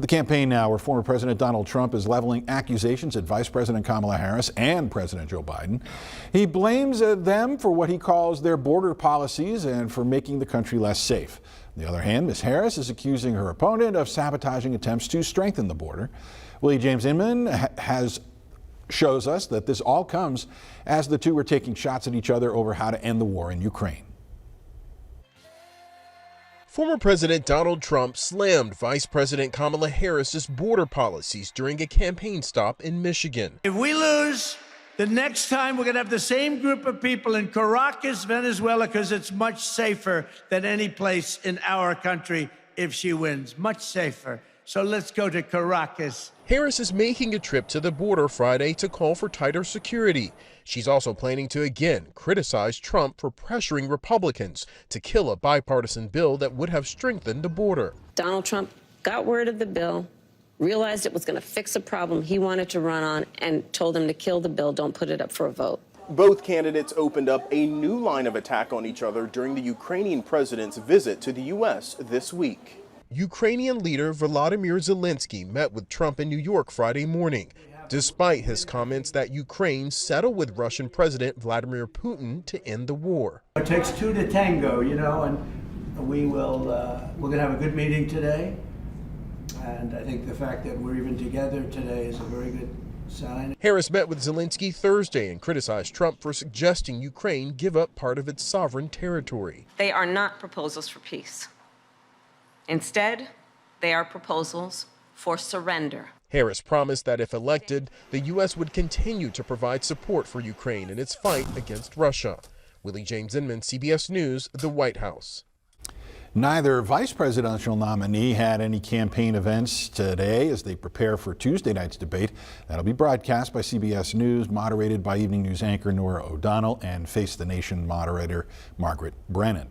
The campaign now where former President Donald Trump is leveling accusations at Vice President Kamala Harris and President Joe Biden. He blames them for what he calls their border policies and for making the country less safe. On the other hand, Ms. Harris is accusing her opponent of sabotaging attempts to strengthen the border. Willie James Inman shows us that this all comes as the two were taking shots at each other over how to end the war in Ukraine. Former President Donald Trump slammed Vice President Kamala Harris's border policies during a campaign stop in Michigan. If we lose, the next time we're going to have the same group of people in Caracas, Venezuela, because it's much safer than any place in our country if she wins. Much safer. So let's go to Caracas. Harris is making a trip to the border Friday to call for tighter security. She's also planning to again criticize Trump for pressuring Republicans to kill a bipartisan bill that would have strengthened the border. Donald Trump got word of the bill, realized it was going to fix a problem he wanted to run on, and told him to kill the bill, don't put it up for a vote. Both candidates opened up a new line of attack on each other during the Ukrainian president's visit to the U.S. this week. Ukrainian leader Volodymyr Zelensky met with Trump in New York Friday morning, despite his comments that Ukraine settle with Russian President Vladimir Putin to end the war. It takes two to tango, you know, and we're going to have a good meeting today. And I think the fact that we're even together today is a very good sign. Harris met with Zelensky Thursday and criticized Trump for suggesting Ukraine give up part of its sovereign territory. They are not proposals for peace. Instead, they are proposals for surrender. Harris promised that if elected, the U.S. would continue to provide support for Ukraine in its fight against Russia. Willie James Inman, CBS News, the White House. Neither vice presidential nominee had any campaign events today as they prepare for Tuesday night's debate. That'll be broadcast by CBS News, moderated by Evening News anchor Norah O'Donnell and Face the Nation moderator Margaret Brennan.